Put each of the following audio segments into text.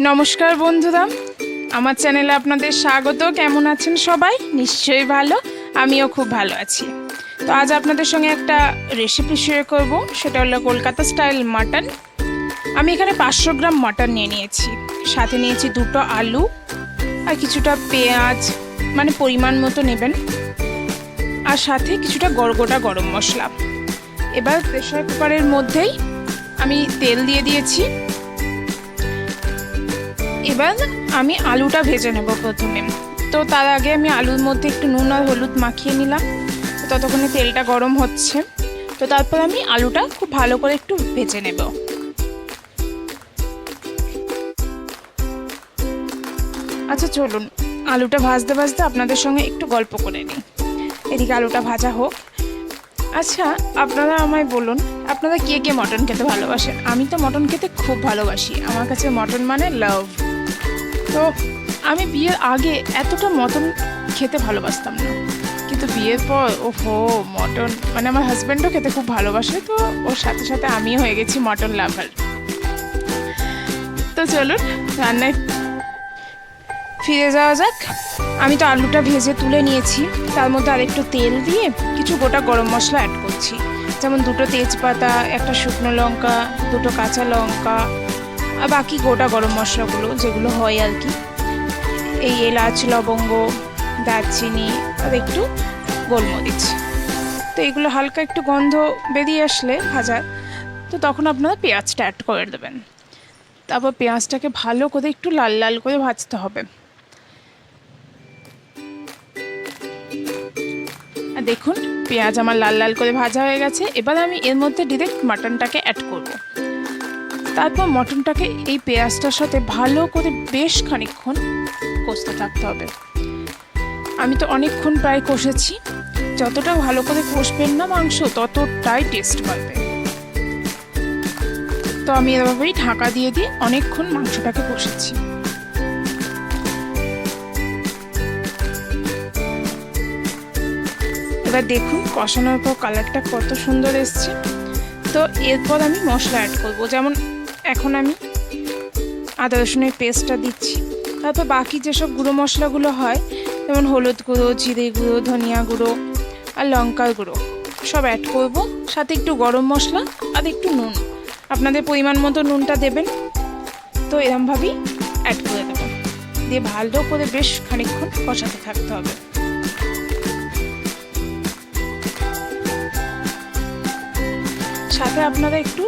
নমস্কার বন্ধুরা, আমার চ্যানেলে আপনাদের স্বাগত। কেমন আছেন সবাই? নিশ্চয়ই ভালো, আমিও খুব ভালো আছি। তো আজ আপনাদের সঙ্গে একটা রেসিপি শেয়ার করব, সেটা হলো কলকাতা স্টাইল মাটন। আমি এখানে 500 গ্রাম মাটন নিয়ে নিয়েছি, সাথে নিয়েছি 2টো আলু আর কিছুটা পেঁয়াজ, মানে পরিমাণ মতো নেবেন, আর সাথে কিছুটা গোটা গরম মশলা। এবার প্রেসার কুকারের মধ্যেই আমি তেল দিয়ে দিয়েছি। এবার আমি আলুটা ভেজে নেব প্রথমে। তো তার আগে আমি আলুর মধ্যে একটু নুন আর হলুদ মাখিয়ে নিলাম। ততক্ষণে তেলটা গরম হচ্ছে। তো তারপর আমি আলুটা খুব ভালো করে একটু ভেজে নেব। আচ্ছা চলুন, আলুটা ভাজতে ভাজতে আপনাদের সঙ্গে একটু গল্প করে নিই। এদিকে আলুটা ভাজা হোক। আচ্ছা, আপনারা আমায় বলুন, আপনারা কে কে মটন খেতে ভালোবাসেন? আমি তো মটন খেতে খুব ভালোবাসি, আমার কাছে মটন মানে লাভ। তো আমি বিয়ের আগে এতটা মটন খেতে ভালোবাসতাম না, কিন্তু বিয়ের পর মটন মানে আমার হাজব্যান্ডও খেতে খুব ভালোবাসে, তো ওর সাথে সাথে আমিও হয়ে গেছি মটন লাভার। তো চলুন রান্নায় ফিরে যাওয়া যাক। আমি তো আলুটা ভেজে তুলে নিয়েছি, তার মধ্যে আরেকটু তেল দিয়ে কিছু গোটা গরম মশলা অ্যাড করছি, যেমন 2টো তেজপাতা, একটা শুকনো লঙ্কা, 2টো কাঁচা লঙ্কা, আর বাকি গোটা গরম মশলাগুলো যেগুলো হয় আর কি, এই এলাচ, লবঙ্গ, দারচিনি আর একটু গোলমরিচ। তো এগুলো হালকা একটু গন্ধ বেরিয়ে আসলে ভাজার, তো তখন আপনারা পেঁয়াজটা অ্যাড করে দেবেন। তারপর পেঁয়াজটাকে ভালো করে একটু লাল লাল করে ভাজতে হবে। আর দেখুন পেঁয়াজ আমার লাল লাল করে ভাজা হয়ে গেছে। এবার আমি এর মধ্যে ডিরেক্ট মাটনটাকে অ্যাড করব। তারপর মটনটাকে এই পেঁয়াজটার সাথে ভালো করে বেশ খানিকক্ষণ কষতে থাকতে হবে। আমি তো অনেকক্ষণ প্রায় কষেছি। যতটা ভালো করে কষবেন না মাংস, ততটাই টেস্ট পাবে। তো আমি এভাবেই ঢাকা দিয়ে দিয়ে অনেকক্ষণ মাংসটাকে কষেছি। এবার দেখুন কষানোর পর কালারটা কত সুন্দর এসছে। তো এরপর আমি মশলা অ্যাড করব, যেমন এখন আমি আদা রসুনের পেস্টটা দিচ্ছি। তারপর বাকি যেসব গুঁড়ো মশলাগুলো হয়, যেমন হলুদ গুঁড়ো, জিরে গুঁড়ো, ধনিয়া গুঁড়ো আর লঙ্কার গুঁড়ো, সব অ্যাড করব। সাথে একটু গরম মশলা আর একটু নুন, আপনাদের পরিমাণ মতো নুনটা দেবেন। তো এরমভাবেই অ্যাড করে দেবো, দিয়ে ভালো করে বেশ খানিকক্ষণ কষাতে থাকতে হবে। সাথে আপনারা একটু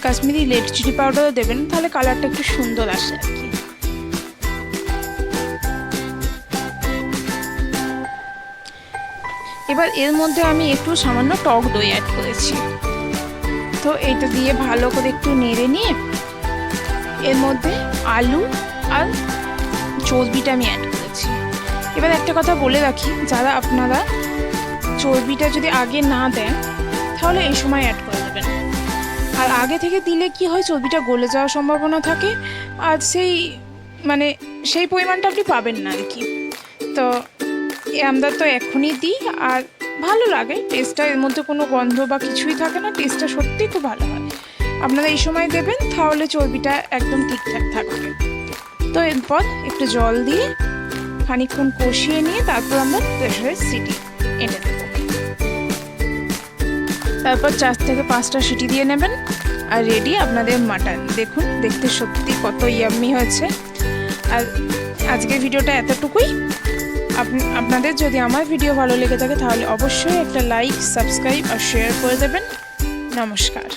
কাশ্মীরি রেড চিলি পাউডারও দেবেন, তাহলে কালারটা একটু সুন্দর আসে আর কি। এবার এর মধ্যে আমি একটু সামান্য টক দই অ্যাড করেছি। তো এইটা দিয়ে ভালো করে একটু নেড়ে নিয়ে এর মধ্যে আলু আর চর্বিটা আমি অ্যাড করেছি। এবার একটা কথা বলে রাখি, যারা আপনারা চর্বিটা যদি আগে না দেন তাহলে এই সময় অ্যাড করে দেবেন। আর আগে থেকে দিলে কি হয়, চর্বিটা গলে যাওয়ার সম্ভাবনা থাকে, আর সেই পরিমাণটা আপনি পাবেন না আর কি। তো আমরা তো এখনই দিই, আর ভালো লাগে টেস্টটা, এর মধ্যে কোনো গন্ধ বা কিছুই থাকে না, টেস্টটা সত্যিই খুব ভালো হয়। আপনারা এই সময় দেবেন, তাহলে চর্বিটা একদম ঠিকঠাক থাকবে। তো এরপর একটু জল দিয়ে খানিকক্ষণ কষিয়ে নিয়ে তারপর আমরা প্রেসারের সিটি এনে দেব। তারপর 4 থেকে 5টা সিটি দিয়ে নেবেন, আর রেডি আপনাদের মাটন। দেখুন দেখতে সত্যি কত ইয়াম্মি হয়েছে। আর আজকের ভিডিওটা এতটুকুই। আপনাদের যদি আমার ভিডিও ভালো লেগে থাকে তাহলে অবশ্যই একটা লাইক, সাবস্ক্রাইব আর শেয়ার করে দেবেন। নমস্কার।